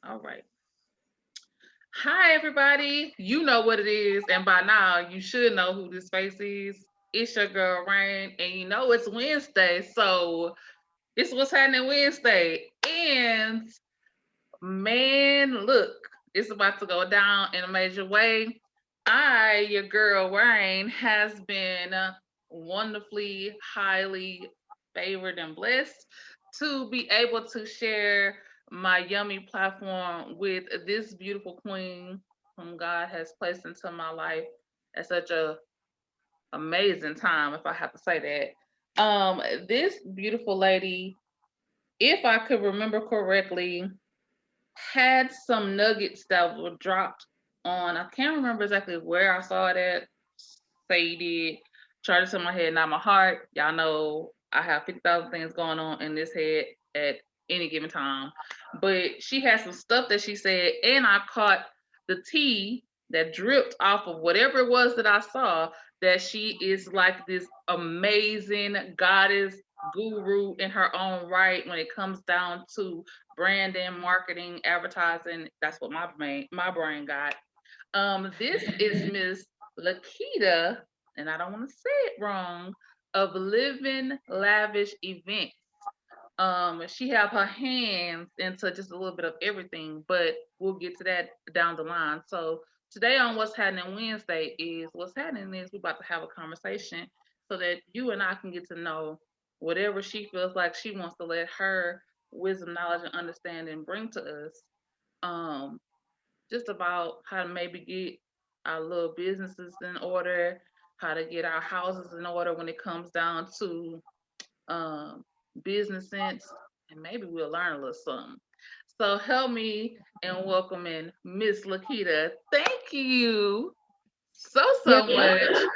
All right. Hi, everybody. You know what it is, and by now you should know who this face is. It's your girl Rain, and you know it's Wednesday, so this is what's happening Wednesday. And man, look, it's about to go down in a major way. Your girl Rain, has been wonderfully, highly favored and blessed to be able to share my yummy platform with this beautiful queen whom God has placed into my life at such a amazing time, if I have to say that. This beautiful lady, if I could remember correctly, had some nuggets that were dropped on. I can't remember exactly where I saw it at. Say did. Charge it to my head, not my heart. Y'all know I have 50,000 things going on in this head at any given time. But she had some stuff that she said, and I caught the tea that dripped off of whatever it was that I saw, that she is like this amazing goddess guru in her own right when it comes down to branding, marketing, advertising. That's what my brain got. This is Miss Lakita, and I don't want to say it wrong, of Living Lavish Events. She have her hands into just a little bit of everything, but we'll get to that down the line. So today on What's Happening Wednesday is what's happening is we're about to have a conversation so that you and I can get to know whatever she feels like she wants to let her wisdom, knowledge, and understanding bring to us. Um, just about how to maybe get our little businesses in order, how to get our houses in order when it comes down to um, business sense, and maybe we'll learn a little something. So help me in welcoming Miss Lakita. Thank you so You're much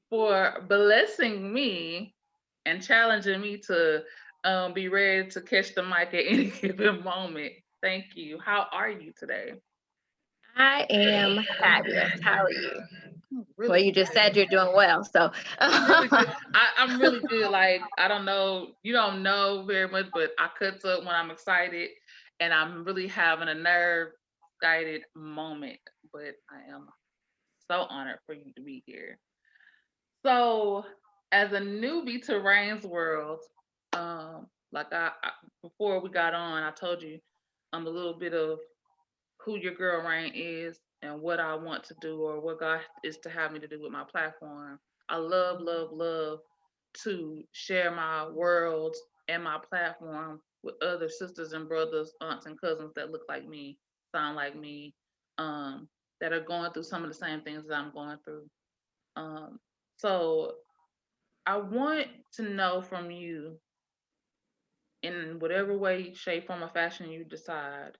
for blessing me and challenging me to be ready to catch the mic at any given moment. Thank you. How are you today? I am fabulous. How are you? Well, Really you just good. said you're doing well, so I'm really good. I'm really good. Like, I don't know, you don't know very much, but I cut up when I'm excited, and I'm really having a nerve guided moment. But I am so honored for you to be here. So, as a newbie to Rain's world, like before we got on, I told you a little bit of who your girl Rain is and what I want to do or what God is to have me to do with my platform. I love, love, love to share my world and my platform with other sisters and brothers, aunts and cousins that look like me, sound like me, that are going through some of the same things that I'm going through. Um, so I want to know from you, in whatever way, shape, form, or fashion you decide,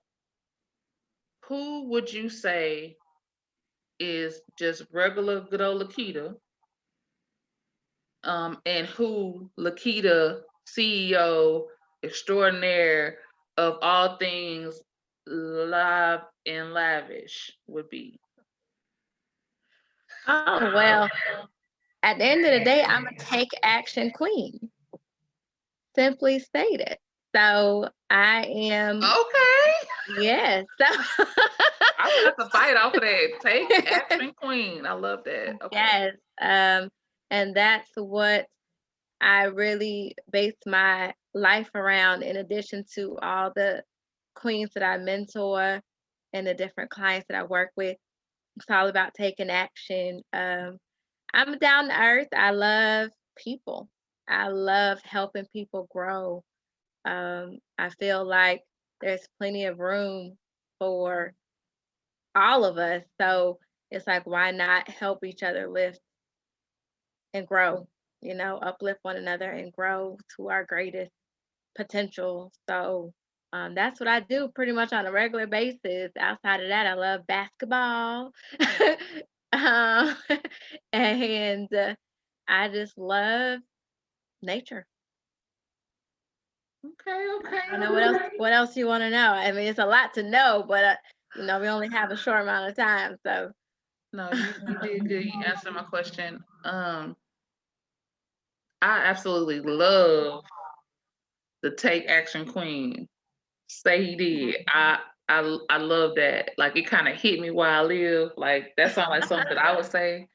who would you say is just regular good old Lakita, and who Lakita, CEO extraordinaire of all things live and lavish would be. oh well. At the end of the day, I'm a take action queen. Simply stated. So I am, Okay. yes. So I'm gonna have to fight off of that. Take action queen. I love that. Okay. yes. And that's what I really base my life around, in addition to all the queens that I mentor and the different clients that I work with. It's all about taking action. I'm down to earth. I love people. I love helping people grow. I feel like there's plenty of room for all of us. So it's like, why not help each other lift and grow? Uplift one another and grow to our greatest potential. So that's what I do pretty much on a regular basis. Outside of that, I love basketball. um, and I just love nature. Okay. Okay. I don't know what else you want to know. I mean, it's a lot to know, but we only have a short amount of time. So No, you did good. You answered my question. I absolutely love the take action queen. Say he did. I love that. Like it kind of hit me where I live. Like that sounds like something that I would say.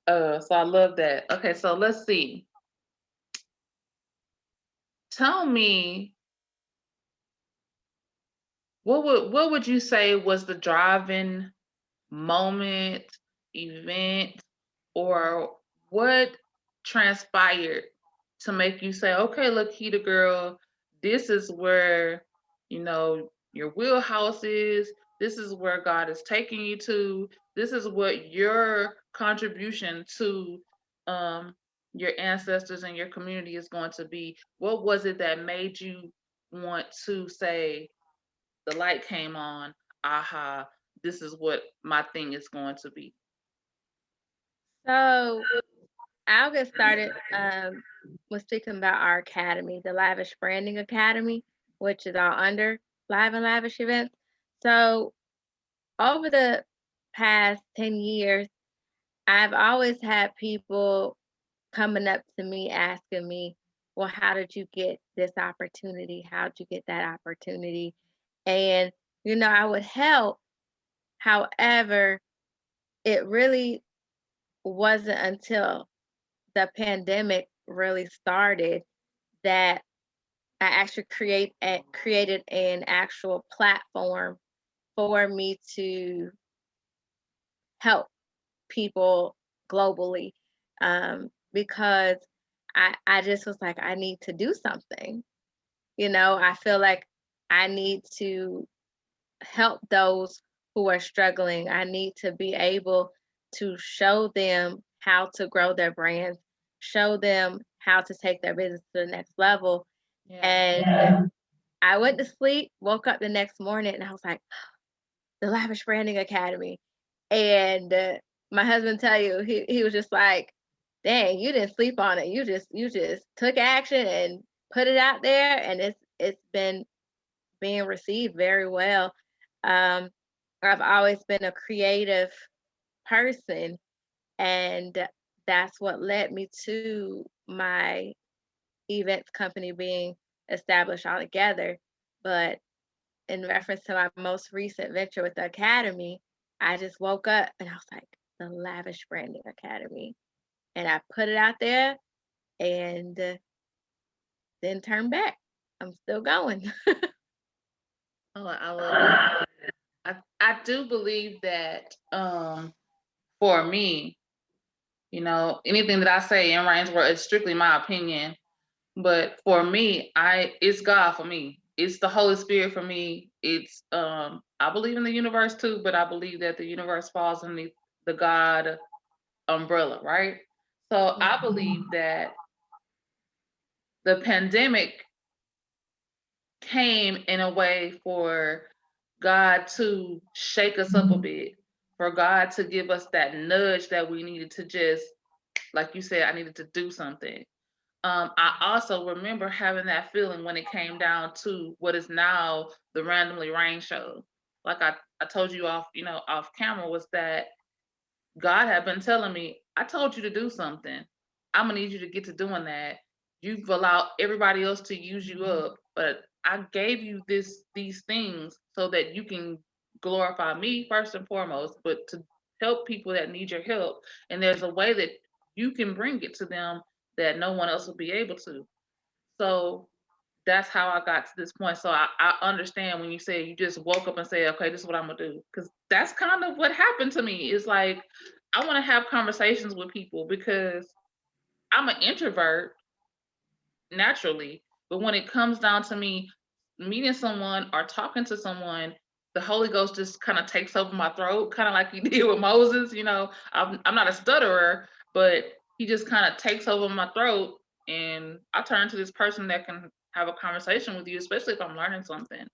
So I love that. Okay, so let's see. Tell me what would you say was the driving moment, event, or what transpired to make you say, okay, Lakita girl, this is where, your wheelhouse is. This is where God is taking you to. This is what your contribution to um, your ancestors and your community is going to be. What was it that made you want to say, the light came on, aha, this is what my thing is going to be? So I'll get started with speaking about our academy, the Lavish Branding Academy, which is all under Live and Lavish events. So over the past 10 years, I've always had people coming up to me asking me, well, how did you get this opportunity? How did you get that opportunity? And, I would help. However, it really wasn't until the pandemic really started that I actually created an actual platform for me to help people globally, because I just was like, I need to do something. I feel like I need to help those who are struggling. I need to be able to show them how to grow their brands, show them how to take their business to the next level. Yeah. And I went to sleep, woke up the next morning, and I was like, the Lavish Branding Academy. And my husband tell you, he was just like, dang, you didn't sleep on it. You just took action and put it out there, and it's been being received very well. Um, I've always been a creative person, and that's what led me to my events company being established altogether. But in reference to my most recent venture with the academy, I just woke up and I was like, the Lavish Branding Academy. And I put it out there and then turned back. I'm still going. Oh, I love that. I do believe that for me, anything that I say in Rain's World is strictly my opinion. But for me, it's God for me. It's the Holy Spirit for me. It's I believe in the universe too, but I believe that the universe falls underneath the God umbrella, right? So I believe that the pandemic came in a way for God to shake us up a bit, for God to give us that nudge that we needed to just, like you said, I needed to do something. I also remember having that feeling when it came down to what is now the Randomly Rain show. Like I told you off camera, was that God had been telling me, I told you to do something. I'm gonna need you to get to doing that. You've allowed everybody else to use you up, but I gave you these things so that you can glorify me first and foremost, but to help people that need your help. And there's a way that you can bring it to them that no one else will be able to. So that's how I got to this point. So I understand when you say you just woke up and say, okay, this is what I'm gonna do. Because that's kind of what happened to me. It's like I want to have conversations with people because I'm an introvert naturally. But when it comes down to me meeting someone or talking to someone, the Holy Ghost just kind of takes over my throat, kind of like he did with Moses. I'm not a stutterer, but he just kind of takes over my throat, and I turn to this person that can have a conversation with you, especially if I'm learning something.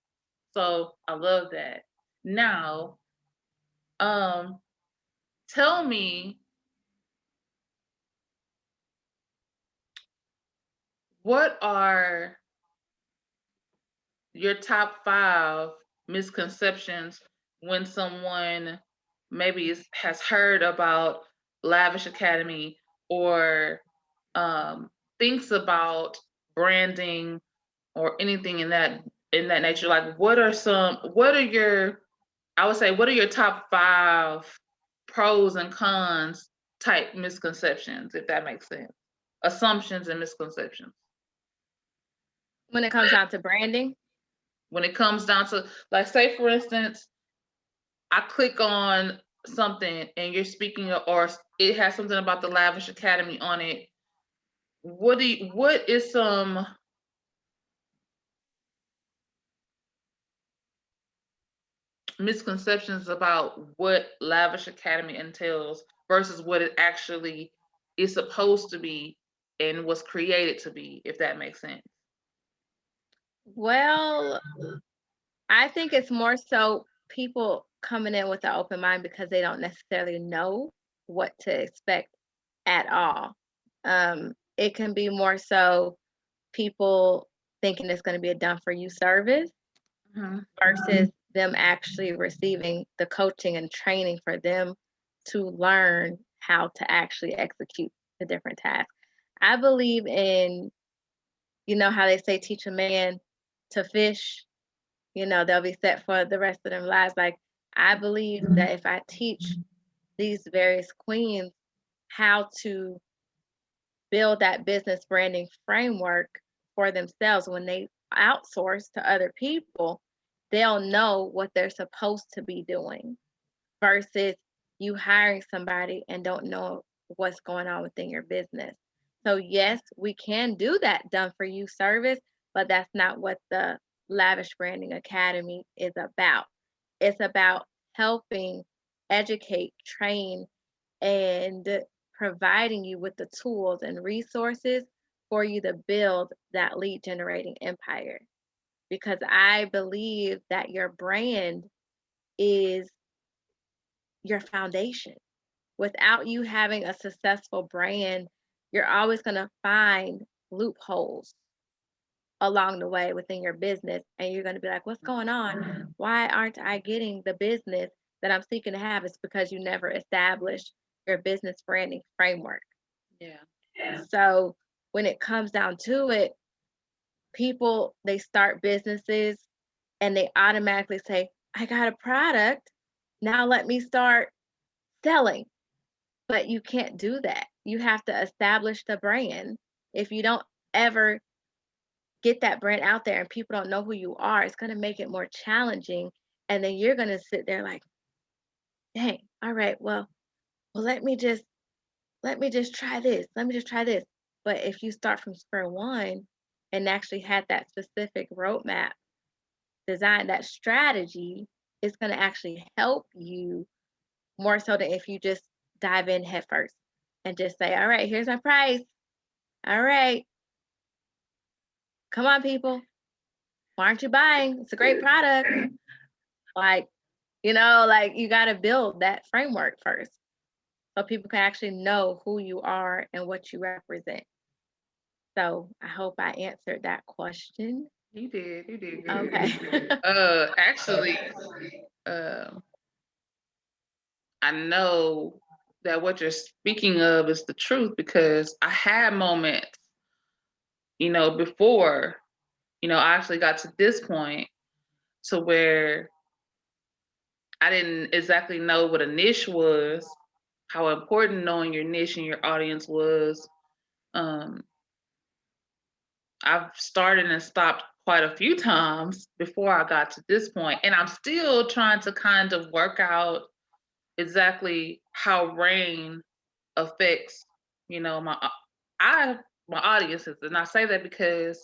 So I love that. Now, um, tell me, what are your top 5 misconceptions when someone maybe has heard about Lavish Academy, or um, thinks about branding or anything in that. in that nature. Like, what are your, I would say, what are your top 5 pros and cons type misconceptions, if that makes sense? Assumptions and misconceptions. When it comes down to branding, When it comes down to, like, say for instance, I click on something and you're speaking, or it has something about the Lavish Academy on it. What is some misconceptions about what Lavish Academy entails versus what it actually is supposed to be and was created to be, if that makes sense? well, I think it's more so people coming in with an open mind because they don't necessarily know what to expect at all. It can be more so people thinking it's going to be a done for you service Mhm. versus them actually receiving the coaching and training for them to learn how to actually execute the different tasks. I believe in, you know, how they say teach a man to fish, you know, they'll be set for the rest of their lives. Like, I believe that if I teach these various queens how to build that business branding framework for themselves when they outsource to other people, they'll know what they're supposed to be doing versus you hiring somebody and don't know what's going on within your business. So, yes, we can do that done for you service, but that's not what the Lavish Branding Academy is about. It's about helping educate, train, and providing you with the tools and resources for you to build that lead generating empire. Because I believe that your brand is your foundation. Without you having a successful brand, you're always going to find loopholes along the way within your business. And you're going to be like, what's going on? Why aren't I getting the business that I'm seeking to have? It's because you never established your business branding framework. Yeah. So when it comes down to it, people, they start businesses and they automatically say, I got a product. Now let me start selling. But you can't do that. You have to establish the brand. If you don't ever get that brand out there and people don't know who you are, it's going to make it more challenging. And then you're going to sit there like, dang, all right, well, let me just try this. Let me just try this. But if you start from square one and actually had that specific roadmap, design that strategy, it's going to actually help you more so than if you just dive in head first and just say, all right, here's my price. All right, come on, people. Why aren't you buying? It's a great product. Like, like you got to build that framework first so people can actually know who you are and what you represent. So I hope I answered that question. You did good. Okay. Actually, uh, I know that what you're speaking of is the truth because I had moments, before, I actually got to this point to where I didn't exactly know what a niche was, how important knowing your niche and your audience was. Um, I've started and stopped quite a few times before I got to this point, and I'm still trying to kind of work out exactly how rain affects, my I my audiences, and I say that because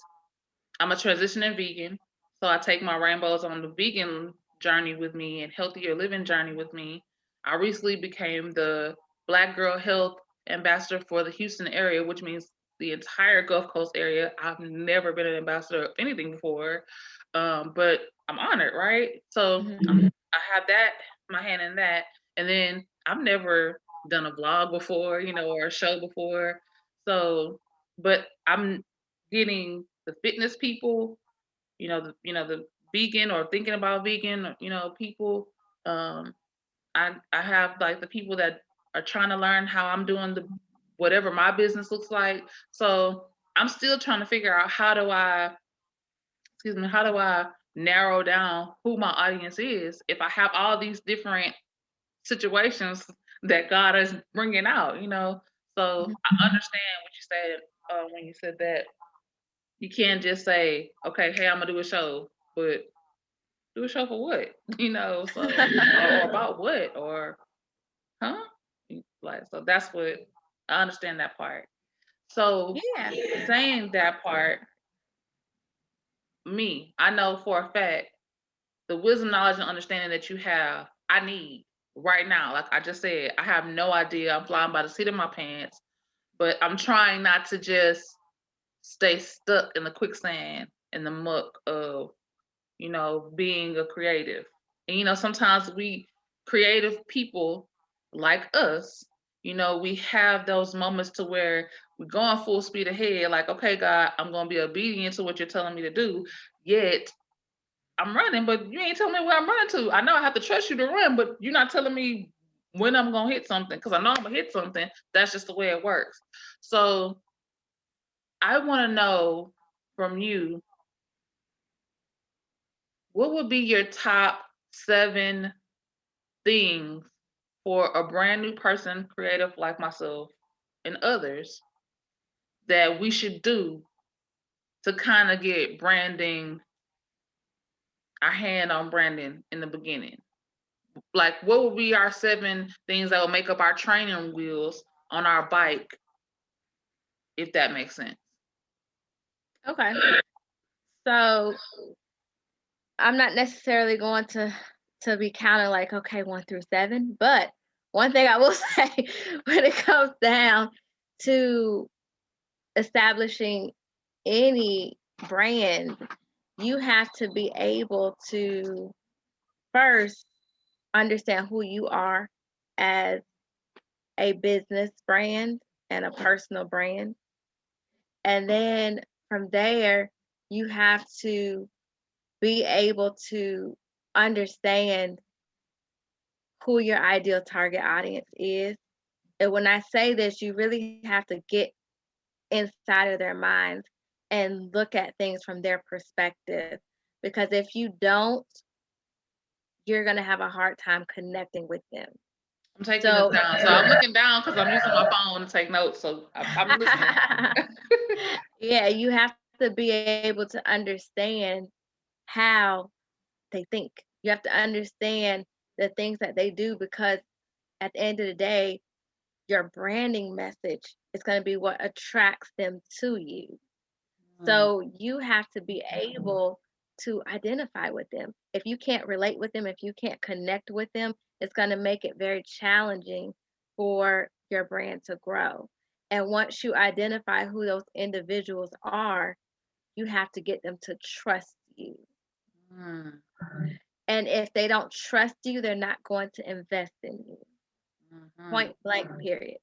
I'm a transitioning vegan, so I take my rainbows on the vegan journey with me and healthier living journey with me. I recently became the Black Girl Health Ambassador for the Houston area, which means the entire Gulf Coast area. I've never been an ambassador of anything before, but I'm honored, right? So Mhm. I have that, my hand in that, and then I've never done a vlog before, or a show before. So, but I'm getting the fitness people, the vegan or thinking about vegan, people. Um, I have like the people that are trying to learn how I'm doing the whatever my business looks like. So I'm still trying to figure out how do I excuse me, how do I narrow down who my audience is if I have all these different situations that God is bringing out, you know? So Mhm. I understand what you said when you said that you can't just say, okay, hey, I'm gonna do a show, but do a show for what? You know, so or about what? Or huh? Like, so that's what I understand that part. So Yeah. saying that part, I know for a fact the wisdom, knowledge, and understanding that you have, I need right now. Like I just said, I have no idea. I'm flying by the seat of my pants, but I'm trying not to just stay stuck in the quicksand, in the muck of, being a creative. And, sometimes we creative people like us, we have those moments to where we're going full speed ahead, like, okay, God, I'm going to be obedient to what you're telling me to do. Yet I'm running, but you ain't telling me where I'm running to. I know I have to trust you to run, but you're not telling me when I'm gonna hit something because I know I'm gonna hit something. That's just the way it works. So I want to know from you, what would be your top 7 things for a brand new person, creative like myself and others, that we should do to kind of get branding, our hand on branding in the beginning? Like, what would be our 7 things that will make up our training wheels on our bike, if that makes sense? Okay. So I'm not necessarily going to be counting like, okay, 1 through 7, but one thing I will say when it comes down to establishing any brand, you have to be able to first understand who you are as a business brand and a personal brand. And then from there, you have to be able to understand who your ideal target audience is. And when I say this, you really have to get inside of their minds and look at things from their perspective. Because if you don't, you're going to have a hard time connecting with them. I'm taking this So, down. So I'm looking down because I'm using my phone to take notes. So I'm listening. yeah, you have to be able to understand how they think. You have to understand the things that they do because at the end of the day, your branding message is going to be what attracts them to you. Mm, So you have to be able to identify with them. If you can't relate with them, if you can't connect with them, it's going to make it very challenging for your brand to grow. And once you identify who those individuals are, you have to get them to trust you. mm, And if they don't trust you, they're not going to invest in you. mhm. Point blank, period.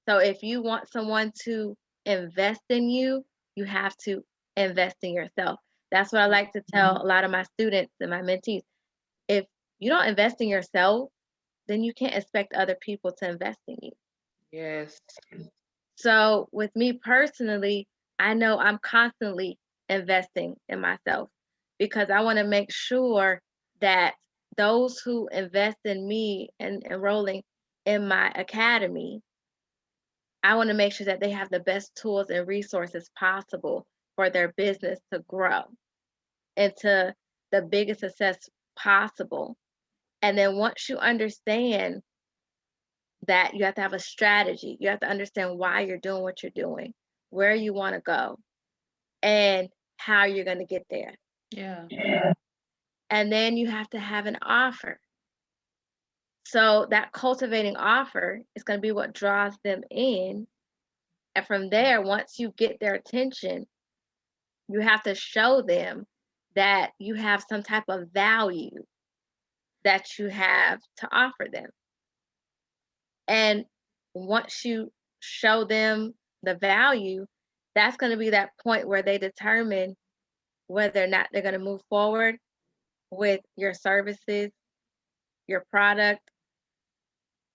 So if you want someone to invest in you, you have to invest in yourself. That's what I like to tell a lot of my students and my mentees. If you don't invest in yourself, then you can't expect other people to invest in you. Yes. So with me personally, I know I'm constantly investing in myself because I want to make sure that those who invest in me and enrolling in my academy, I want to make sure that they have the best tools and resources possible for their business to grow into the biggest success possible. And then once you understand that, you have to have a strategy. You have to understand why you're doing what you're doing, where you want to go, and how you're going to get there. Yeah. And then you have to have an offer. So that cultivating offer is going to be what draws them in. And from there, once you get their attention, you have to show them that you have some type of value that you have to offer them. And once you show them the value, that's going to be that point where they determine whether or not they're going to move forward with your services, your product,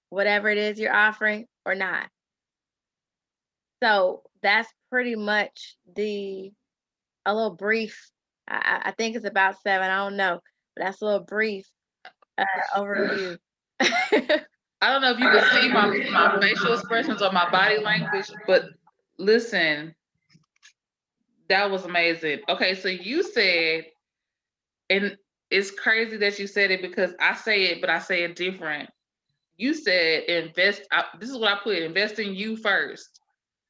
whatever it is you're offering or not. So that's pretty much the a little brief I think it's about 7. I don't know, but that's a little brief overview. I don't know if you can see my facial expressions or my body language, but listen, that was amazing. Okay, so you said, and it's crazy that you said it because I say it, but I say it different. You said invest. This is what I put: invest in you first.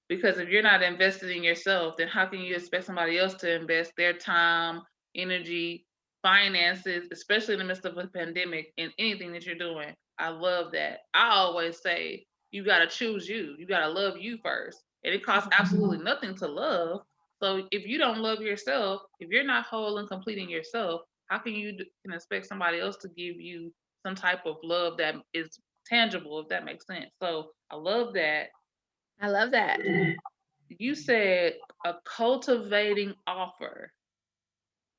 Because if you're not invested in yourself, then how can you expect somebody else to invest their time, energy, finances, especially in the midst of a pandemic, in anything that you're doing? I love that. I always say you got to choose you. You got to love you first. And it costs absolutely nothing to love. So if you don't love yourself, if you're not whole and complete in yourself, how can you can expect somebody else to give you some type of love that is tangible, if that makes sense? So I love that. I love that. You said a cultivating offer.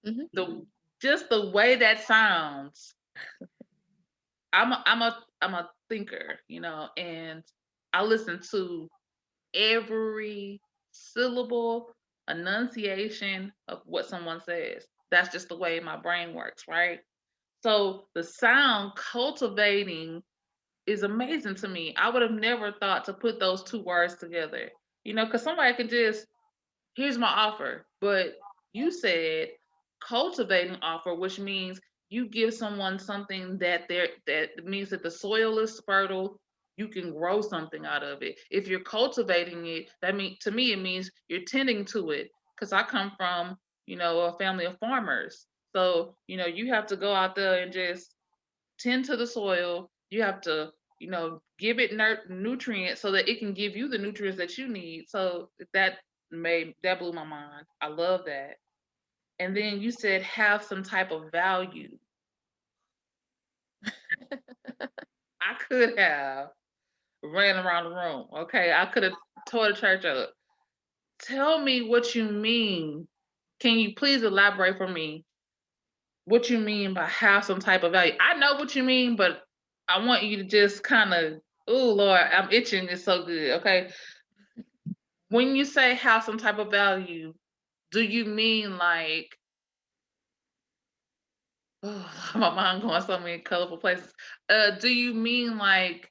Hmm. The just the way that sounds. I'm a thinker, and I listen to every syllable, enunciation of what someone says. That's just the way my brain works, right? So the sound cultivating is amazing to me. I would have never thought to put those two words together. Because somebody can just, here's my offer. But you said cultivating offer, which means you give someone something that means that the soil is fertile. You can grow something out of it. If you're cultivating it, that mean to me it means you're tending to it. Because I come from, a family of farmers. So, you have to go out there and just tend to the soil. You have to, give it nutrients so that it can give you the nutrients that you need. So that blew my mind. I love that. And then you said have some type of value. I could have ran around the room. Okay, I could have tore the church up. Tell me what you mean. Can you please elaborate for me what you mean by have some type of value? I know what you mean, but I want you to just kind of, oh Lord, I'm itching. It's so good. Okay. When you say have some type of value, do you mean like, oh, my mind going so many colorful places. Do you mean like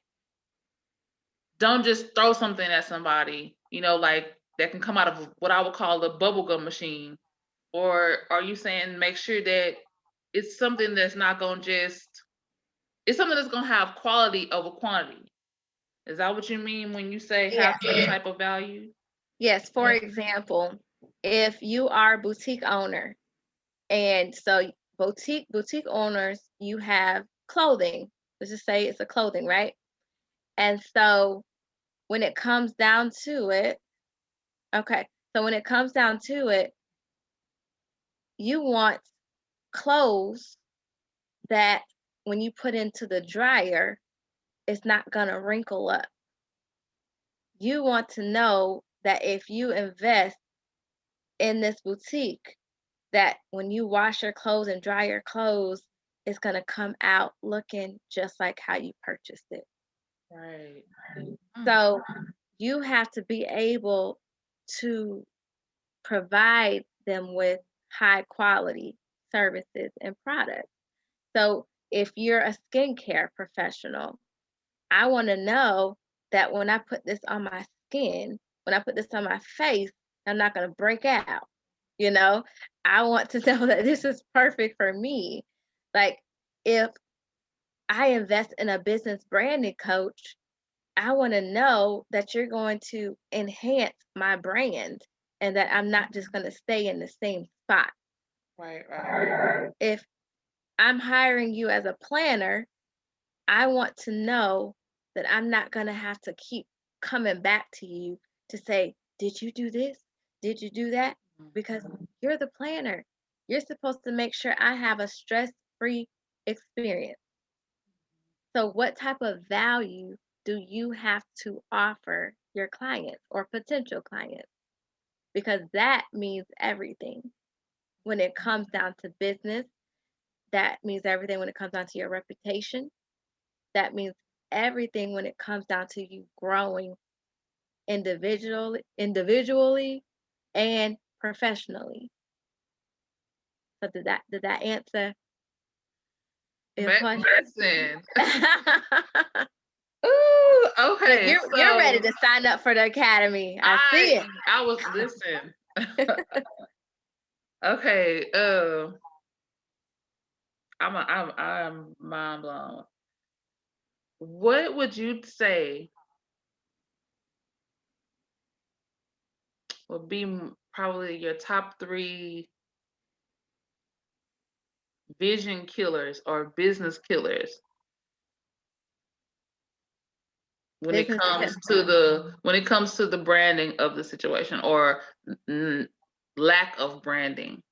don't just throw something at somebody, like that can come out of what I would call a bubblegum machine? Or are you saying make sure that it's something that's not gonna just it's something that's gonna have quality over quantity? Is that what you mean when you say have Yeah. some type of value? Yes. For example, if you are a boutique owner, and so boutique owners, you have clothing. Let's just say it's a clothing, right? And so when it comes down to it, okay. So when it comes down to it, you want clothes that when you put into the dryer, it's not gonna wrinkle up. You want to know that if you invest in this boutique, that when you wash your clothes and dry your clothes, it's gonna come out looking just like how you purchased it. Right. So you have to be able to provide them with high quality services and products. So if you're a skincare professional, I want to know that when I put this on my skin, when I put this on my face, I'm not going to break out. You know, I want to know that this is perfect for me. Like, if I invest in a business branding coach, I want to know that you're going to enhance my brand and that I'm not just going to stay in the same spot. Right, right. If I'm hiring you as a planner, I want to know that I'm not going to have to keep coming back to you to say, did you do this? Did you do that? Because you're the planner. You're supposed to make sure I have a stress free experience. So, what type of value do you have to offer your clients or potential clients? Because that means everything when it comes down to business. That means everything when it comes down to your reputation. That means everything when it comes down to you growing individually and professionally. So did that answer your question? Listen. Ooh, Look, okay. you're ready So to sign up for the academy. I see I it. I was listen. Okay. I'm mind blown. What would you say would be probably your top three vision killers or business killers when it Business comes tip. to the branding of the situation or n- lack of branding?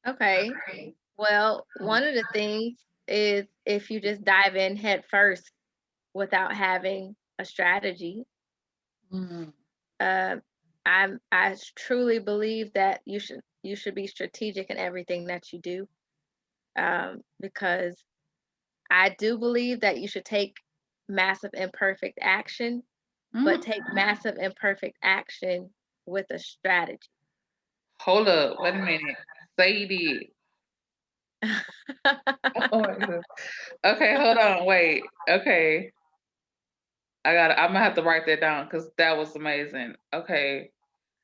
Okay. Well, one of the things is if you just dive in head first without having a strategy. Mm. Uh, I truly believe that you should be strategic in everything that you do, because I do believe that you should take massive imperfect action, but Mm. take massive imperfect action with a strategy. Hold up, wait a minute. Say it. Oh my goodness. Okay, hold on, wait. Okay, I'm gonna have to write that down because that was amazing. Okay,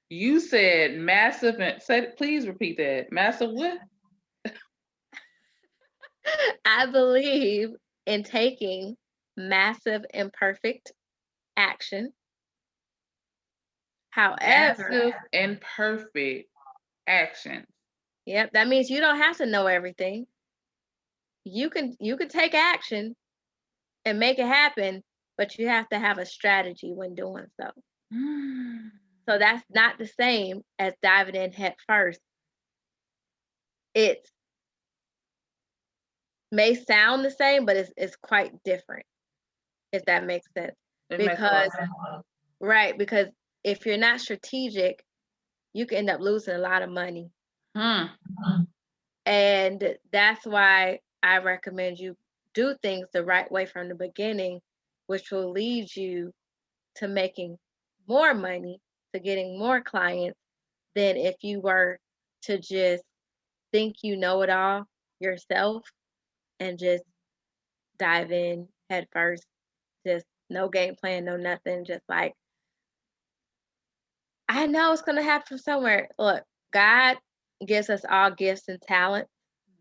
you said massive and said. Please repeat that. Massive what? I believe in taking massive imperfect action. However, Massive and perfect actions. yep, that means you don't have to know everything. You can take action and make it happen, but you have to have a strategy when doing so. Mm. So that's not the same as diving in head first. It may sound the same, but it's quite different, if that makes sense. It makes a lot Because of sense. right, because if you're not strategic, you can end up losing a lot of money. Hmm. And that's why I recommend you do things the right way from the beginning, which will lead you to making more money, to getting more clients than if you were to just think you know it all yourself and just dive in head first, just no game plan, no nothing, just like, I know it's going to happen somewhere. Look, God gives us all gifts and talents,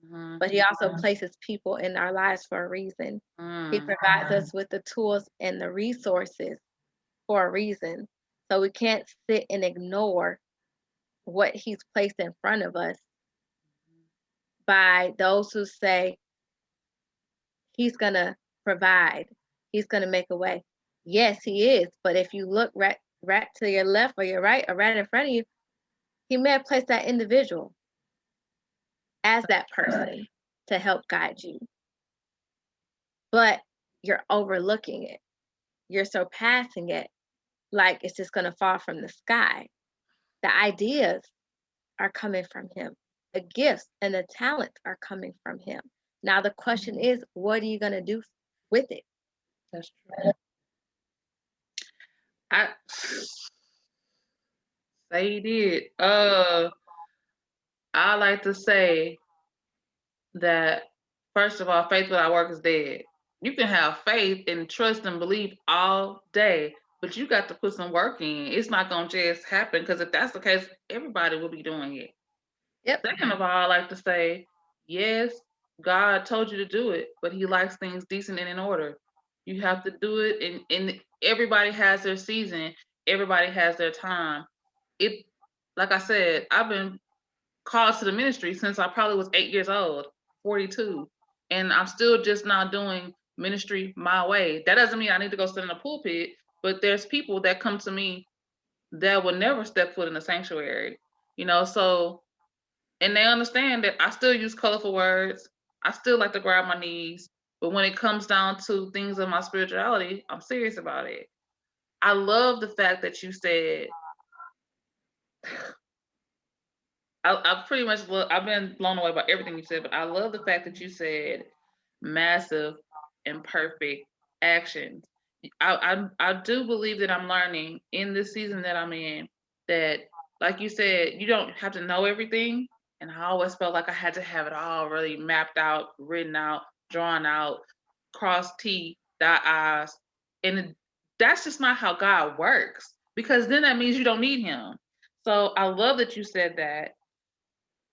Mhm. but He also places people in our lives for a reason. He Mm. provides us with the tools and the resources for a reason. So we can't sit and ignore what He's placed in front of us by those who say He's going to provide, He's going to make a way. Yes, He is. But if you look right to your left or your right or right in front of you, He may have placed that individual as that person to help guide you. But you're overlooking it. You're surpassing it like it's just going to fall from the sky. The ideas are coming from Him. The gifts and the talents are coming from Him. Now the question is, what are you going to do with it? That's true. I say you did. I like to say that first of all, faith without work is dead. You can have faith and trust and believe all day, but you got to put some work in. It's not gonna just happen because if that's the case, everybody will be doing it. Yep. Second of all, I like to say, yes, God told you to do it, but He likes things decent and in order. You have to do it, and everybody has their season. Everybody has their time. It, like I said, I've been called to the ministry since I probably was 8 years old, 42, and I'm still just now doing ministry my way. That doesn't mean I need to go sit in a pulpit, but there's people that come to me that will never step foot in a sanctuary, so and they understand that I still use colorful words. I still like to grab my knees. But when it comes down to things of my spirituality, I'm serious about it. I love the fact that you said, I pretty much I've been blown away by everything you said, but I love the fact that you said massive and perfect actions. I do believe that I'm learning in this season that I'm in that, like you said, you don't have to know everything. And I always felt like I had to have it all really mapped out, written out, drawn out, cross T, dot I's. And that's just not how God works, because then that means you don't need him. So I love that you said that.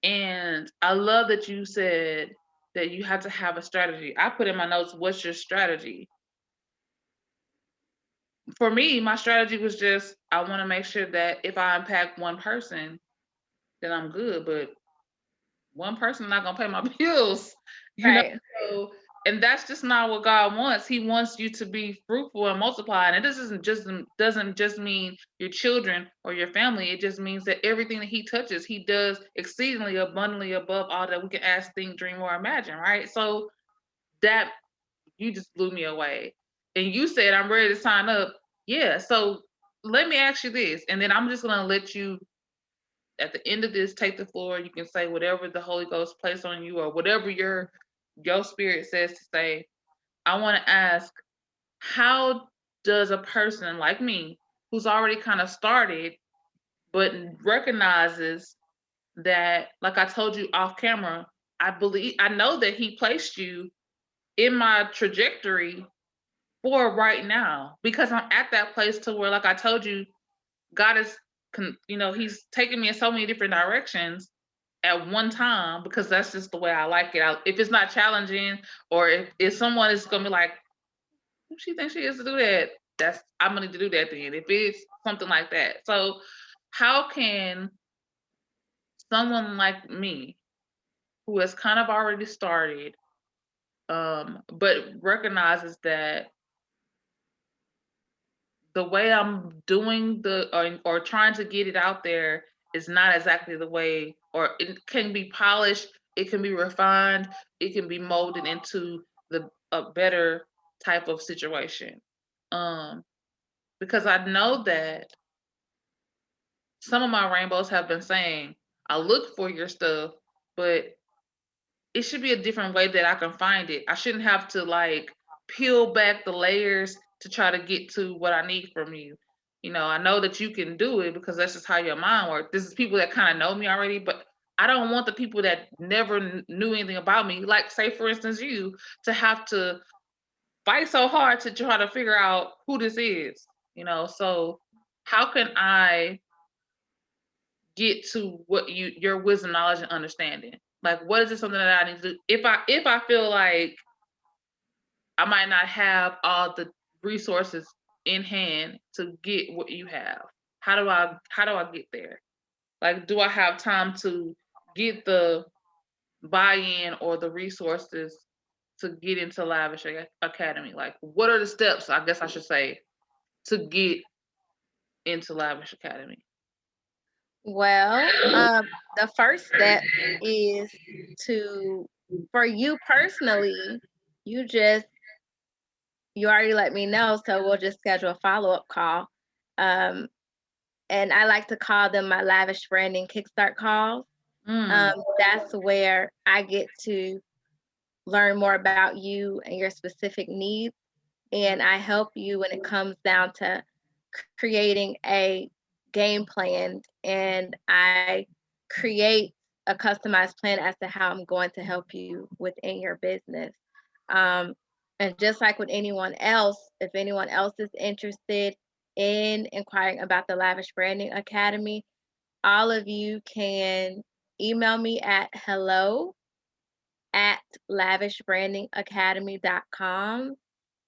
And I love that you said that you have to have a strategy. I put in my notes, what's your strategy? For me, my strategy was just I want to make sure that if I impact one person, then I'm good. But one person not gonna pay my bills, you know. Right. So, and that's just not what God wants. He wants you to be fruitful and multiply. And it doesn't just mean your children or your family. It just means that everything that He touches, He does exceedingly abundantly above all that we can ask, think, dream, or imagine. Right. So that you just blew me away. And you said I'm ready to sign up. Yeah. So let me ask you this, and then I'm just gonna let you at the end of this, take the floor. You can say whatever the Holy Ghost placed on you or whatever your spirit says to say. I want to ask, how does a person like me, who's already kind of started, but recognizes that, like I told you off camera, I know that He placed you in my trajectory for right now, because I'm at that place to where, like I told you, God is, He's taking me in so many different directions at one time, because that's just the way I like it. If it's not challenging, or if someone is gonna be like, who she thinks she is to do that, I'm gonna need to do that then. If it's something like that. So how can someone like me, who has kind of already started, but recognizes that the way I'm doing or trying to get it out there is not exactly the way, or it can be polished, it can be refined, it can be molded into a better type of situation. Um, because I know that some of my rainbows have been saying, I look for your stuff, but it should be a different way that I can find it. I shouldn't have to like peel back the layers to try to get to what I need from you. I know that you can do it because that's just how your mind works. This is people that kind of know me already, but I don't want the people that never knew anything about me, like say for instance you, to have to fight so hard to try to figure out who this is. So how can I get to what your wisdom, knowledge, and understanding? Like, what is it something that I need to do? If I feel like I might not have all the resources in hand to get what you have, how do I get there? Like, do I have time to get the buy-in or the resources to get into Lavish Academy? Like, what are the steps, I guess I should say, to get into Lavish Academy? Well, the first step is to, for you personally, you just, you already let me know, so we'll just schedule a follow-up call. Um, and I like to call them my lavish branding kickstart calls. Mm, That's where I get to learn more about you and your specific needs, and I help you when it comes down to creating a game plan, and I create a customized plan as to how I'm going to help you within your business. Um, and just like with anyone else, if anyone else is interested in inquiring about the Lavish Branding Academy, all of you can email me at hello@lavishbrandingacademy.com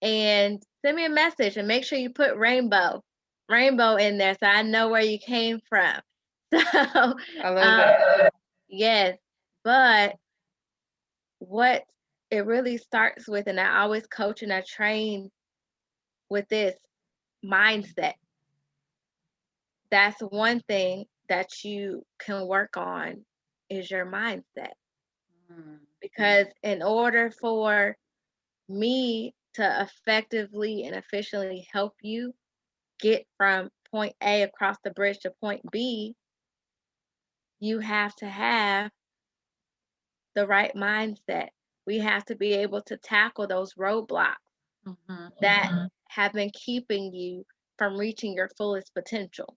and send me a message, and make sure you put rainbow in there so I know where you came from. So, I love um, that. yes, but what it really starts with, and I always coach and I train with this mindset. That's one thing that you can work on is your mindset. Mm, Because in order for me to effectively and efficiently help you get from point A across the bridge to point B, you have to have the right mindset. We have to be able to tackle those roadblocks mhm, that have been keeping you from reaching your fullest potential.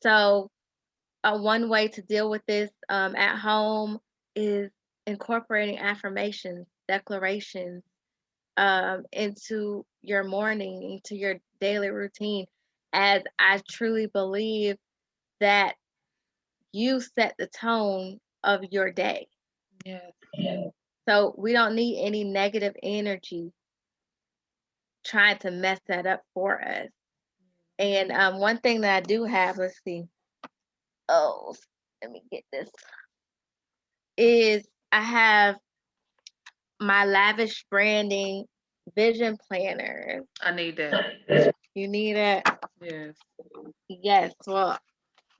So, one way to deal with this at home is incorporating affirmations, declarations into your morning, into your daily routine, as I truly believe that you set the tone of your day. Yes. So we don't need any negative energy trying to mess that up for us. And one thing that I do have, let's see, oh, let me get this, is I have my lavish branding vision planner. I need that. You need it? Yes. Yes. Well,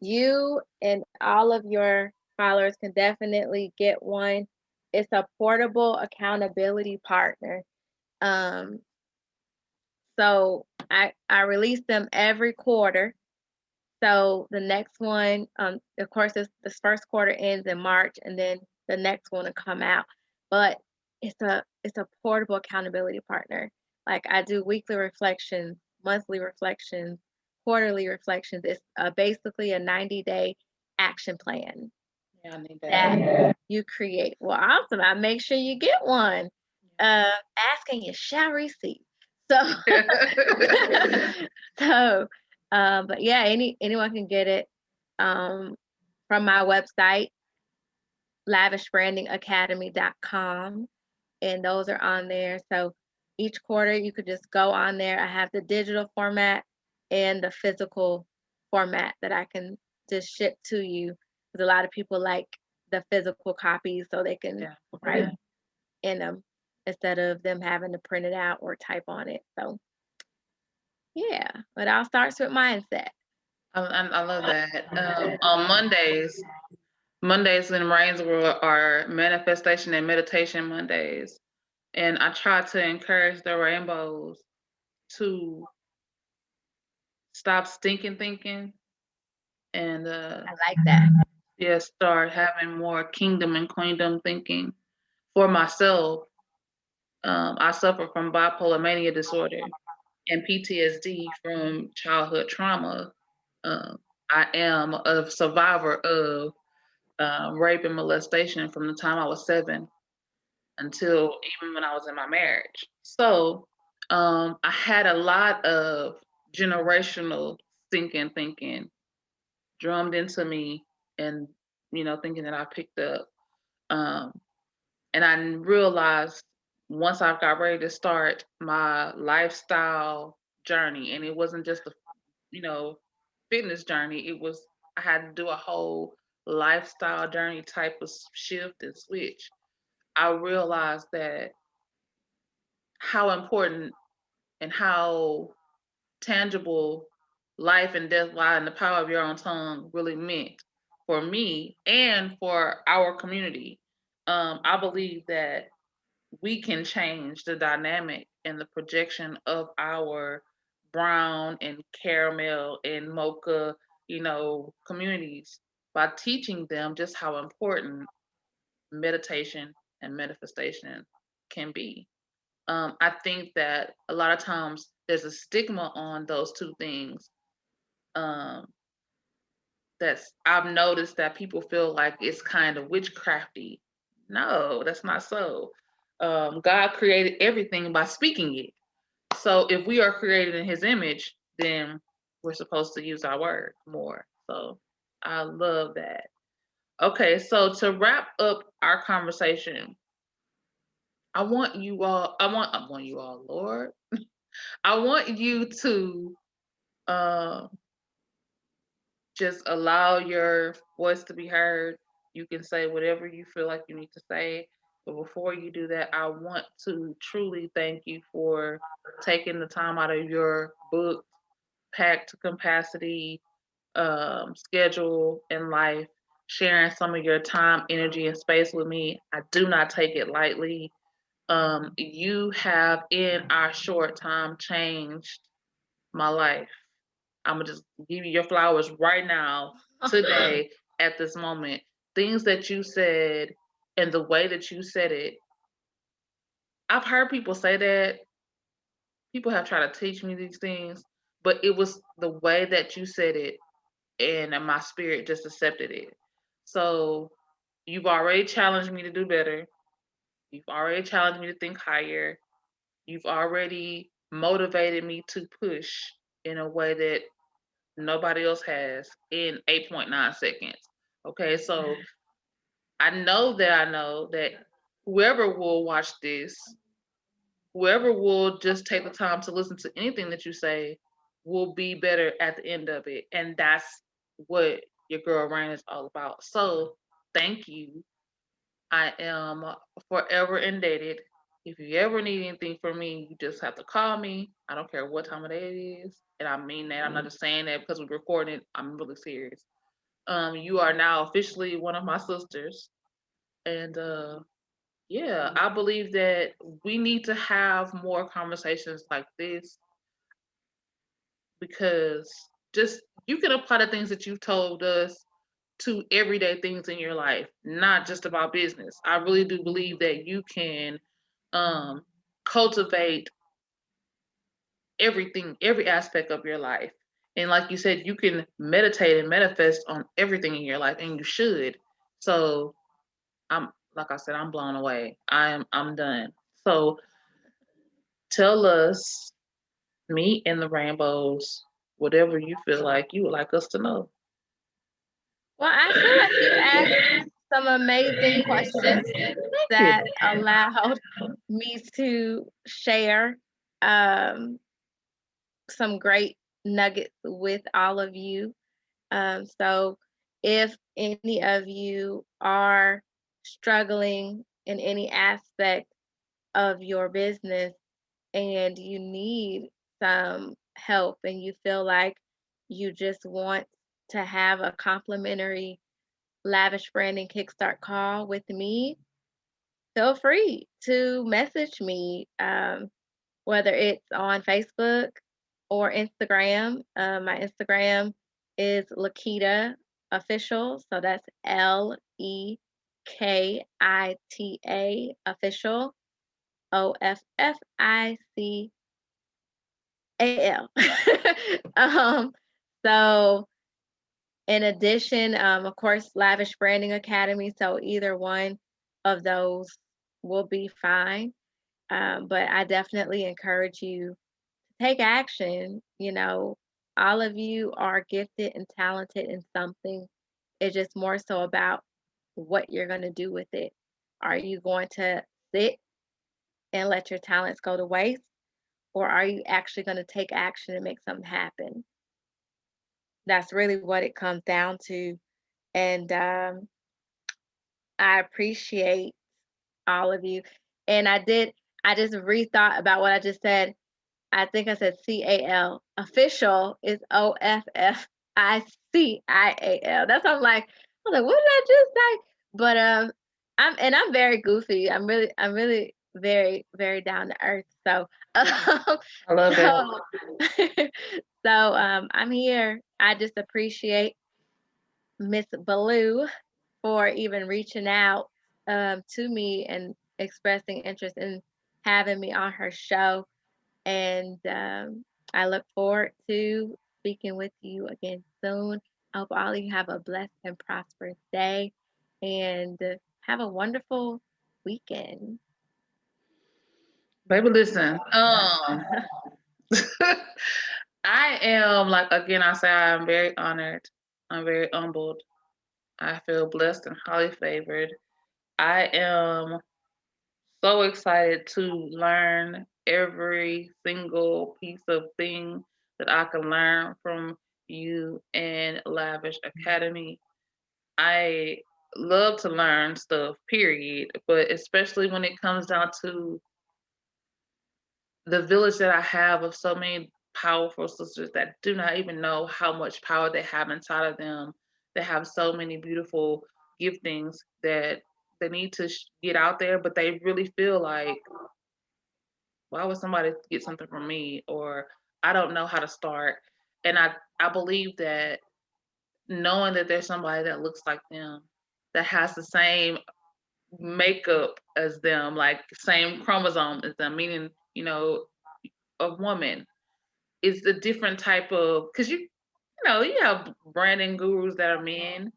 you and all of your followers can definitely get one. It's a portable accountability partner. Um, so I release them every quarter. So the next one, of course, this first quarter ends in March, and then the next one will come out. But it's a portable accountability partner. Like I do weekly reflections, monthly reflections, quarterly reflections. It's basically a 90-day action plan Yeah, I need that. that you create. Well, awesome. I make sure you get one. Asking you shall receive. So, so, but yeah, anyone can get it um, from my website, lavishbrandingacademy.com, and those are on there. So each quarter you could just go on there. I have the digital format and the physical format that I can just ship to you, because a lot of people like the physical copies so they can Yeah. write in them instead of them having to print it out or type on it. So yeah, but all starts with mindset. I love that. On Mondays in Rain's World are manifestation and meditation Mondays. And I try to encourage the rainbows to stop stinking thinking and I like that. yeah, start having more kingdom and queendom thinking. For myself, I suffer from bipolar mania disorder and PTSD from childhood trauma. Um, I am a survivor of rape and molestation from the time I was 7 until even when I was in my marriage. So I had a lot of generational thinking drummed into me, and thinking that I picked up. Um, and I realized once I got ready to start my lifestyle journey, and it wasn't just a you know fitness journey. It was I had to do a whole lifestyle journey type of shift and switch. I realized that how important and how tangible life and death lie in the power of your own tongue really meant for me and for our community. I believe that we can change the dynamic and the projection of our brown and caramel and mocha, communities by teaching them just how important meditation and manifestation can be. I think that a lot of times there's a stigma on those two things. Um, that's I've noticed that people feel like it's kind of witchcrafty. No, that's not so. God created everything by speaking it. So if we are created in His image, then we're supposed to use our word more. So I love that. Okay, so to wrap up our conversation, I want you all, Lord. I want you to uh, just allow your voice to be heard. You can say whatever you feel like you need to say. But before you do that, I want to truly thank you for taking the time out of your booked, packed capacity schedule in life, sharing some of your time, energy, and space with me. I do not take it lightly. You have, in our short time, changed my life. I'm gonna just give you your flowers right now, today, at this moment. Things that you said and the way that you said it. I've heard people say that. People have tried to teach me these things, but it was the way that you said it and my spirit just accepted it. So you've already challenged me to do better. You've already challenged me to think higher. You've already motivated me to push in a way that nobody else has in 8.9 seconds. Okay, so I know that whoever will watch this, whoever will just take the time to listen to anything that you say, will be better at the end of it. And that's what your girl Rain is all about. So thank you. I am forever indebted. If you ever need anything from me, you just have to call me. I don't care what time of day it is. And I mean that. I'm not just saying that because we're recording it. I'm really serious. You are now officially one of my sisters. And yeah, I believe that we need to have more conversations like this because just you can apply the things that you've told us to everyday things in your life, not just about business. I really do believe that you can um, cultivate everything, every aspect of your life. And like you said, you can meditate and manifest on everything in your life, and you should. So I'm like I said, I'm blown away. I'm done. So tell us, me and the rainbows, whatever you feel like you would like us to know. Well, I feel like you asked some amazing questions Thank you. that allowed me to share um, some great nuggets with all of you. So, if any of you are struggling in any aspect of your business and you need some help and you feel like you just want to have a complimentary lavish branding kickstart call with me, feel free to message me, whether it's on Facebook or Instagram. My Instagram is Lakita Official, so that's LEKITA OFFICAL. So in addition, of course, Lavish Branding Academy. So either one of those will be fine. But I definitely encourage you to take action. All of you are gifted and talented in something. It's just more so about what you're going to do with it. Are you going to sit and let your talents go to waste? Or are you actually going to take action and make something happen? That's really what it comes down to. And I appreciate all of you. And I just rethought about what I just said. I think I said CAL. Official is OFFICIAL. That's what I was like, what did I just say? But I'm very goofy. I'm really very, very down to earth. So I love that. so I'm here. I just appreciate Miss Baloo for even reaching out to me and expressing interest in having me on her show. And I look forward to speaking with you again soon. I hope all of you have a blessed and prosperous day and have a wonderful weekend. Baby, listen. I am like again. I say I am very honored. I'm very humbled. I feel blessed and highly favored. I am so excited to learn every single piece of thing that I can learn from you and Lavish Academy. I love to learn stuff, period, but especially when it comes down to the village that I have of so many powerful sisters that do not even know how much power they have inside of them. They have so many beautiful giftings that they need to get out there, but they really feel like, why would somebody get something from me? Or I don't know how to start. And I believe that knowing that there's somebody that looks like them, that has the same makeup as them, like same chromosome as them, meaning, a woman is a different type of, because you you have branding gurus that are men,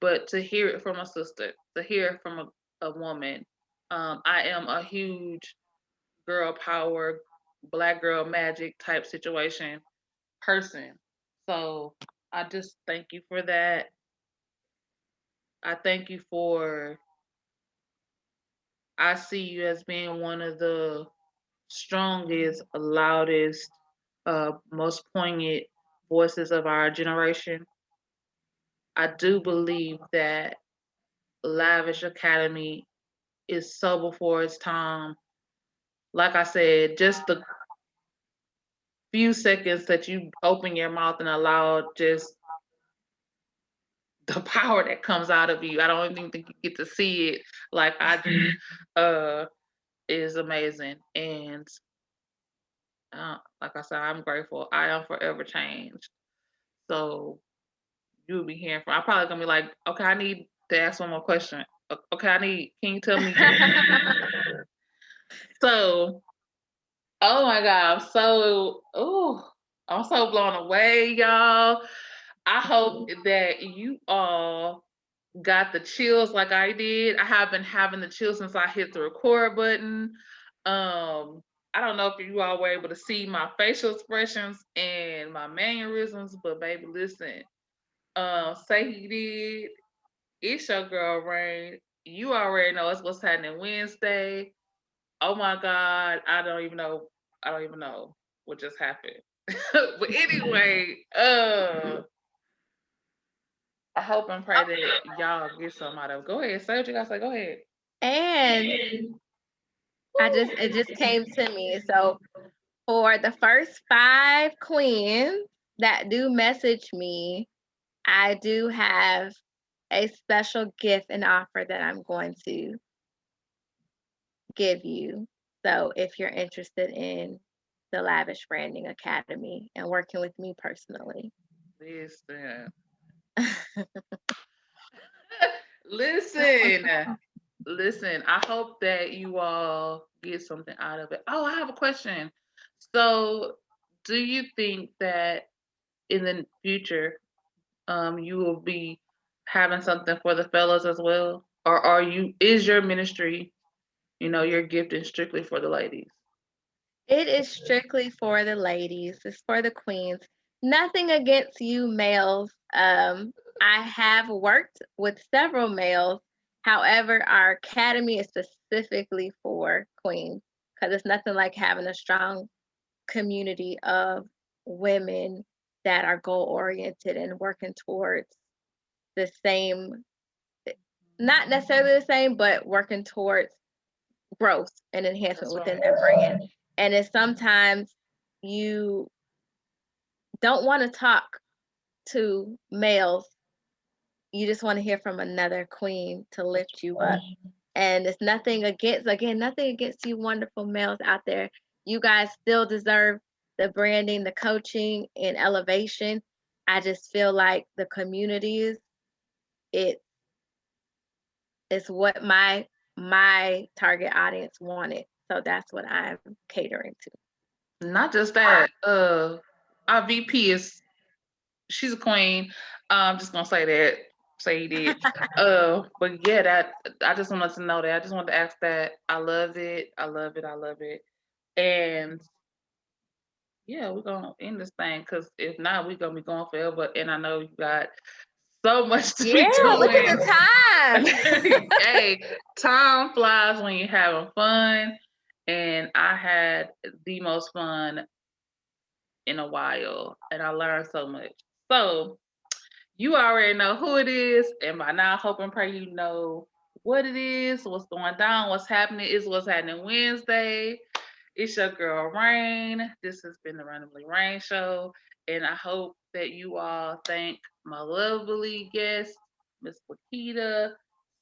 but to hear it from a sister, to hear it from a woman, I am a huge girl power, black girl magic type situation person. So I just thank you for that. I thank you for, I see you as being one of the strongest, loudest, most poignant voices of our generation. I do believe that Lavish Academy is so before its time. Like I said, just the few seconds that you open your mouth and allow just the power that comes out of you. I don't even think you get to see it like I do. Uh, is amazing, and like I said, I'm grateful. I am forever changed. So you'll be hearing from. I'm probably gonna be like, okay, I need to ask one more question. Okay, I need. Can you tell me? So, oh my God, I'm so blown away, y'all. I hope that you all got the chills like I did. I have been having the chills since I hit the record button. Um, I don't know if you all were able to see my facial expressions and my mannerisms, but baby, listen. Say he did. It's your girl Rain. You already know it's what's happening Wednesday. Oh my God, I don't even know. I don't even know what just happened. But anyway, I hope and pray that y'all get some out of it. Go ahead, say what you gotta say. Go ahead. And it just came to me. So for the first 5 queens that do message me, I do have a special gift and offer that I'm going to give you. So if you're interested in the Lavish Branding Academy and working with me personally. Listen, listen, listen. I hope that you all get something out of it. Oh, I have a question. So, do you think that in the future, you will be having something for the fellas as well, or is your ministry, your gifting strictly for the ladies? It is strictly for the ladies. It's for the queens. Nothing against you males. I have worked with several males. However, our academy is specifically for queens because it's nothing like having a strong community of women that are goal oriented and working towards the same, not necessarily the same, but working towards growth and enhancement That's within right. their brand. And it's sometimes you don't want to talk to males. You just want to hear from another queen to lift you up. And it's nothing against, again, nothing against you wonderful males out there. You guys still deserve the branding, the coaching, and elevation. I just feel like the communities, it is what my target audience wanted. So that's what I'm catering to. Not just that. Our VP she's a queen. I'm just gonna say that. Say he did. But yeah, that I just wanted to know that. I just wanted to ask that. I love it. I love it. I love it. And yeah, we're gonna end this thing because if not, we're gonna be going forever. And I know you got so much to be Yeah, look at doing. the time. Hey, time flies when you're having fun. And I had the most fun in a while, and I learned so much. So you already know who it is, and by now, I hope and pray you know what it is, what's going down, what's happening. Is what's happening Wednesday. It's your girl Rain. This has been the Randomly Rain Show, and I hope that you all thank my lovely guest, Miss Lakita,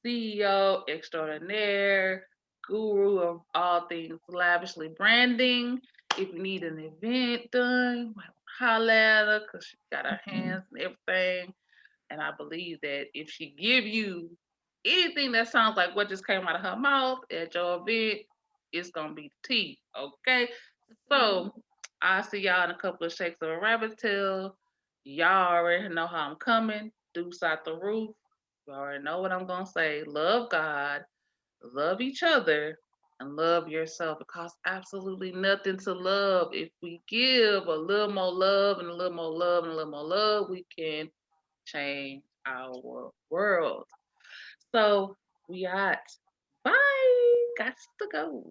CEO extraordinaire, guru of all things lavishly branding. If you need an event done, holla at her because she got her hands and everything. And I believe that if she give you anything that sounds like what just came out of her mouth at your event, it's gonna be tea. Okay. So I'll see y'all in a couple of shakes of a rabbit tail. Y'all already know how I'm coming. Deuce out the roof. You already know what I'm gonna say. Love God, love each other, and love yourself. It costs absolutely nothing to love. If we give a little more love and a little more love and a little more love, we can change our world. So we out. Bye. Got to go.